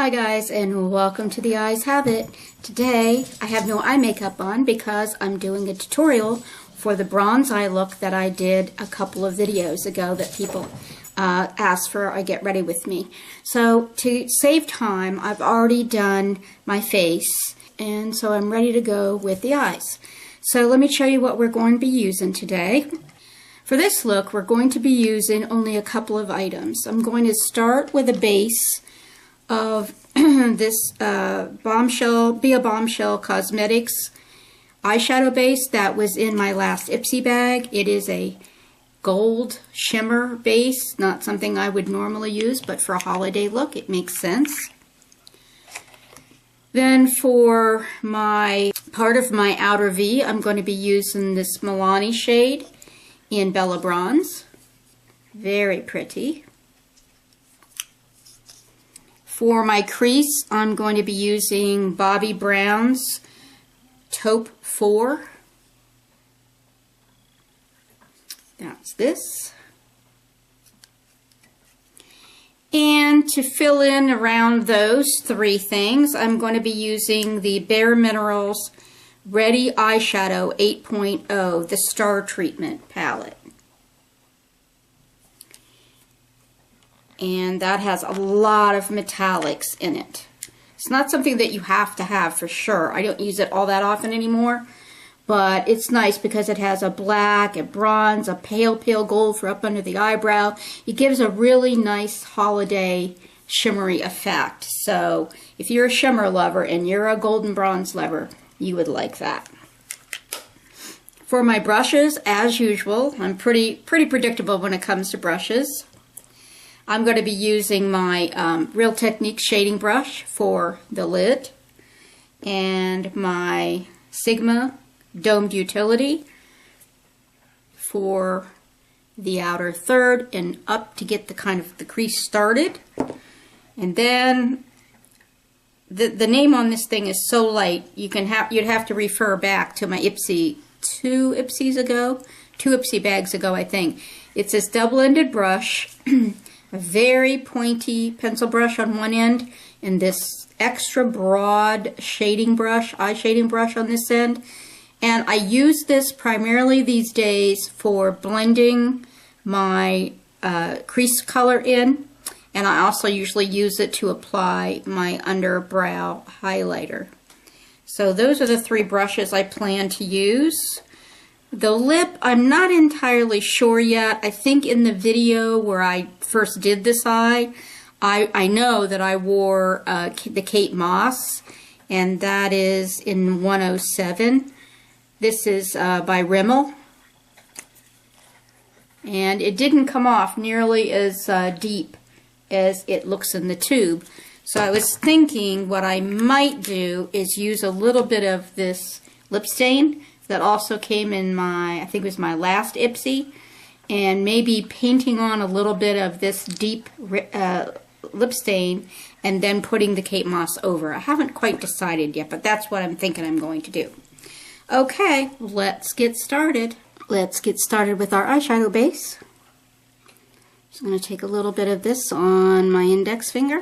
Hi guys, and welcome to The Eyes Have It. Today I have no eye makeup on because I'm doing a tutorial for the bronze eye look that I did a couple of videos ago that people asked for I get ready with me. So to save time, I've already done my face, and so I'm ready to go with the eyes. So let me show you what we're going to be using today. For this look, we're going to be using only a couple of items. I'm going to start with a base of this Be a Bombshell Cosmetics eyeshadow base that was in my last Ipsy bag. It is a gold shimmer base, not something I would normally use, but for a holiday look it makes sense. Then for my part of my outer V, I'm going to be using this Milani shade in Bella Bronze. Very pretty. For my crease, I'm going to be using Bobbi Brown's Taupe 4. That's this. And to fill in around those three things, I'm going to be using the Bare Minerals Ready Eyeshadow 8.0, the Star Treatment palette. And that has a lot of metallics in it. It's not something that you have to have for sure. I don't use it all that often anymore, but it's nice because it has a black, a bronze, a pale gold for up under the eyebrow. It gives a really nice holiday shimmery effect. So if you're a shimmer lover and you're a golden bronze lover, you would like that. For my brushes, as usual, I'm pretty predictable when it comes to brushes. I'm going to be using my Real Techniques shading brush for the lid and my Sigma domed utility for the outer third and up to get the kind of the crease started. And then the name on this thing is so light you'd have to refer back to my Ipsy two Ipsy bags ago, I think. It's this double-ended brush. A very pointy pencil brush on one end and this extra broad shading brush, eye shading brush on this end. And I use this primarily these days for blending my crease color in, and I also usually use it to apply my underbrow highlighter. So those are the three brushes I plan to use. The lip, I'm not entirely sure yet. I think in the video where I first did this eye, I know that I wore the Kate Moss, and that is in 107. This is by Rimmel, and it didn't come off nearly as deep as it looks in the tube. So I was thinking what I might do is use a little bit of this lip stain that also came in my, I think it was my last Ipsy, and maybe painting on a little bit of this deep lip stain and then putting the Kate Moss over. I haven't quite decided yet, but that's what I'm thinking I'm going to do. Okay, let's get started. Let's get started with our eyeshadow base. Just going to take a little bit of this on my index finger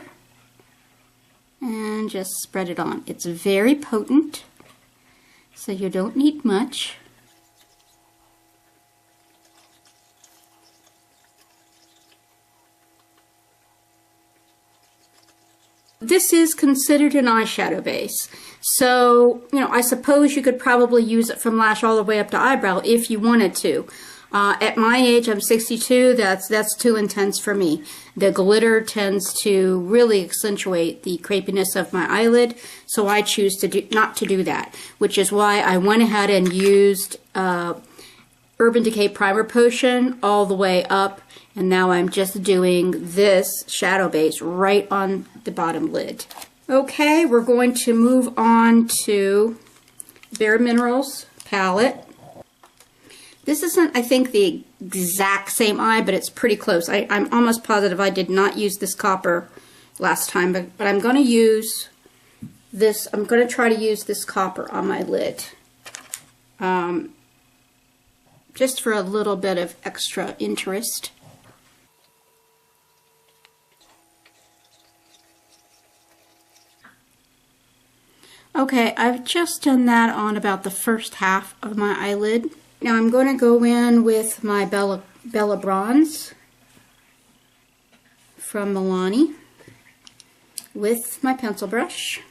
and just spread it on. It's very potent, so you don't need much. This is considered an eyeshadow base, so I suppose you could probably use it from lash all the way up to eyebrow if you wanted to. At my age, I'm 62, that's too intense for me. The glitter tends to really accentuate the crepiness of my eyelid, so I choose to not to do that, which is why I went ahead and used Urban Decay Primer Potion all the way up, and now I'm just doing this shadow base right on the bottom lid. Okay, we're going to move on to Bare Minerals palette. This isn't, I think, the exact same eye, but it's pretty close. I'm almost positive I did not use this copper last time, but I'm going to use this. I'm going to try to use this copper on my lid, just for a little bit of extra interest. Okay, I've just done that on about the first half of my eyelid. Now I'm going to go in with my Bella Bronze from Milani with my pencil brush.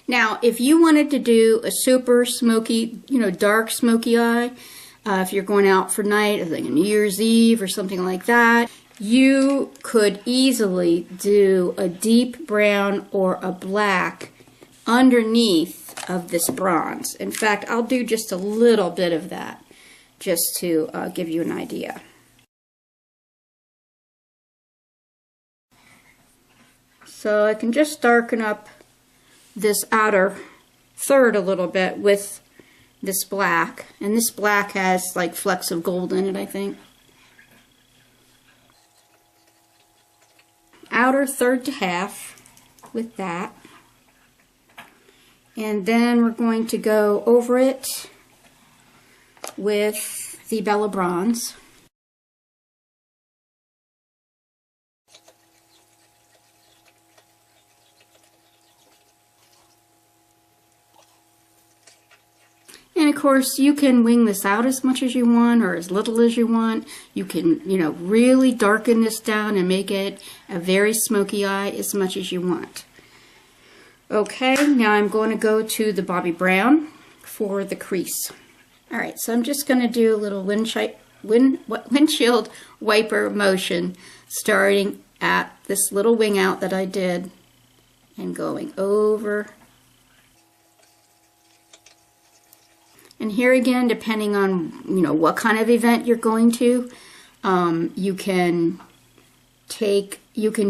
Now, if you wanted to do a super smoky, dark smoky eye, if you're going out for night, like a New Year's Eve or something like that, you could easily do a deep brown or a black underneath of this bronze. In fact, I'll do just a little bit of that just to give you an idea. So I can just darken up this outer third a little bit with this black, and this black has like flecks of gold in it, I think. Outer third to half with that, and then we're going to go over it with the Bella Bronze. And of course, you can wing this out as much as you want or as little as you want. You can, really darken this down and make it a very smoky eye as much as you want. Okay, now I'm going to go to the Bobbi Brown for the crease. All right, so I'm just going to do a little windshield wiper motion starting at this little wing out that I did and going over. And here again, depending on what kind of event you're going to, you can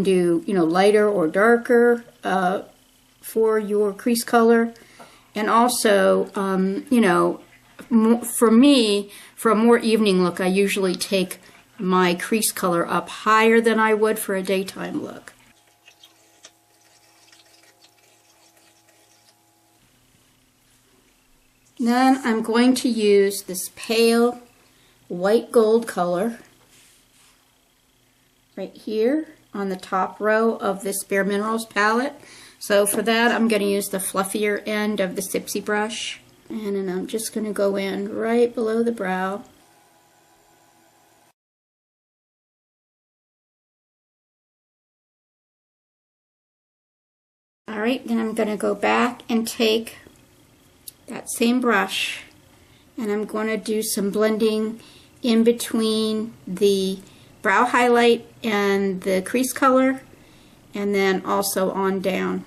do lighter or darker for your crease color, and also for me, for a more evening look, I usually take my crease color up higher than I would for a daytime look. Then I'm going to use this pale white gold color right here on the top row of this Bare Minerals palette. So for that, I'm going to use the fluffier end of the Sipsy brush, and then I'm just going to go in right below the brow. All right, then I'm going to go back and take that same brush, and I'm going to do some blending in between the brow highlight and the crease color, and then also on down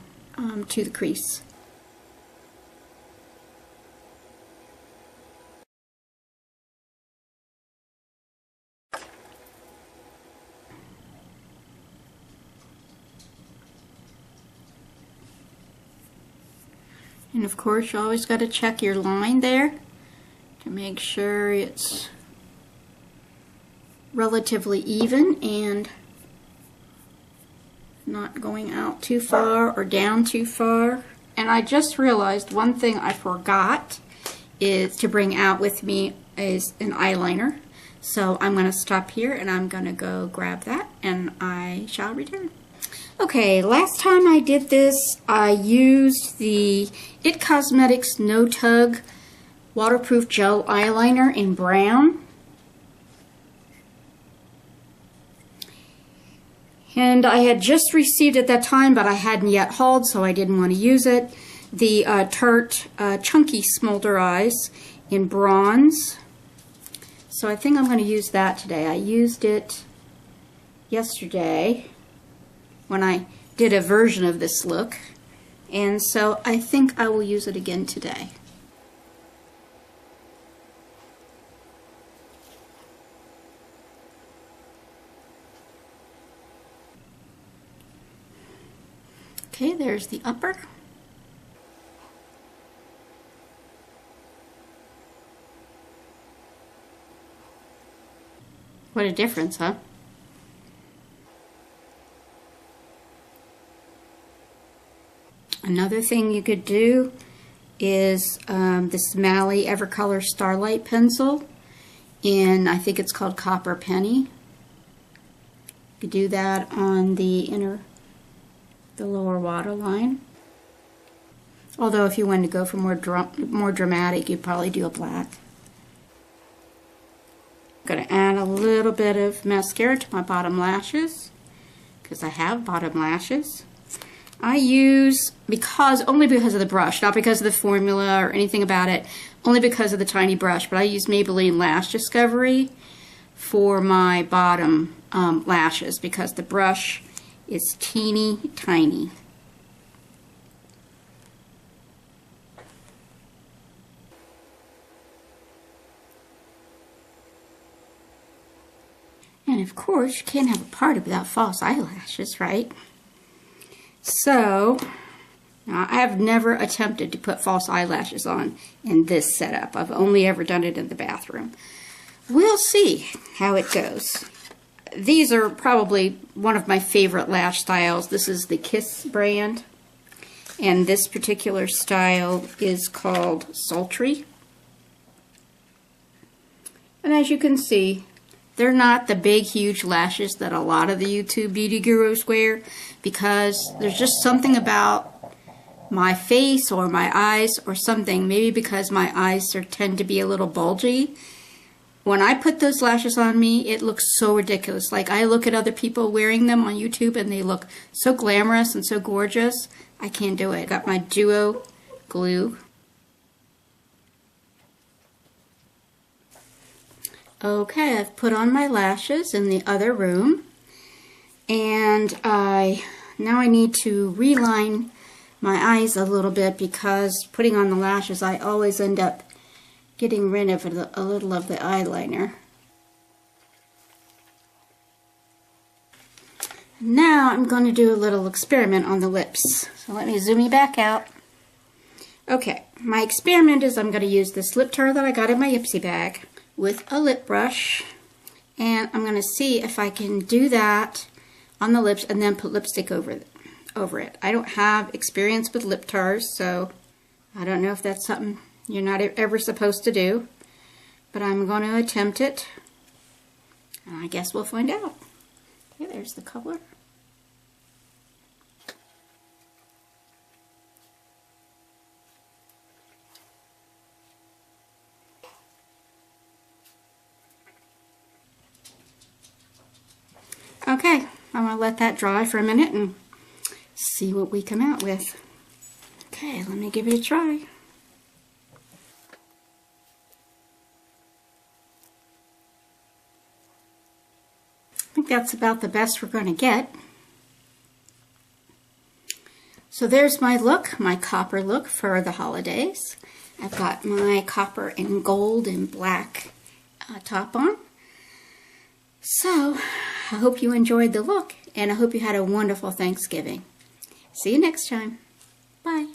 to the crease. And of course, you always got to check your line there to make sure it's relatively even and not going out too far or down too far. And I just realized one thing I forgot is to bring out with me is an eyeliner. So I'm going to stop here and I'm going to go grab that, and I shall return. Okay, last time I did this, I used the IT Cosmetics No Tug Waterproof Gel Eyeliner in brown. And I had just received at that time, but I hadn't yet hauled, so I didn't want to use it. The Tarte Chunky Smolder Eyes in bronze. So I think I'm going to use that today. I used it yesterday when I did a version of this look, and so I think I will use it again today. Okay, there's the upper. What a difference, huh? Another thing you could do is this Mally Evercolor Starlight pencil in, I think it's called Copper Penny. You could do that on the lower waterline. Although if you wanted to go for more dramatic, you'd probably do a black. I'm going to add a little bit of mascara to my bottom lashes because I have bottom lashes. I use, only because of the brush, not because of the formula or anything about it, only because of the tiny brush, but I use Maybelline Lash Discovery for my bottom lashes because the brush is teeny tiny. And of course, you can't have a party without false eyelashes, right? So, now I have never attempted to put false eyelashes on in this setup. I've only ever done it in the bathroom. We'll see how it goes. These are probably one of my favorite lash styles. This is the Kiss brand. And this particular style is called Sultry. And as you can see, they're not the big, huge lashes that a lot of the YouTube beauty gurus wear because there's just something about my face or my eyes or something, maybe because my eyes tend to be a little bulgy. When I put those lashes on me, it looks so ridiculous. Like I look at other people wearing them on YouTube and they look so glamorous and so gorgeous. I can't do it. Got my Duo glue. Okay, I've put on my lashes in the other room, and now I need to reline my eyes a little bit because putting on the lashes I always end up getting rid of a little of the eyeliner. Now I'm going to do a little experiment on the lips. So let me zoom you back out. Okay, my experiment is I'm going to use this lip tar that I got in my Ipsy bag with a lip brush, and I'm going to see if I can do that on the lips and then put lipstick over it. I don't have experience with lip tars, so I don't know if that's something you're not ever supposed to do, but I'm going to attempt it, and I guess we'll find out. Okay, there's the color. Okay, I'm going to let that dry for a minute and see what we come out with. Okay, let me give it a try. I think that's about the best we're going to get. So there's my look, my copper look for the holidays. I've got my copper and gold and black top on. So, I hope you enjoyed the look, and I hope you had a wonderful Thanksgiving. See you next time. Bye.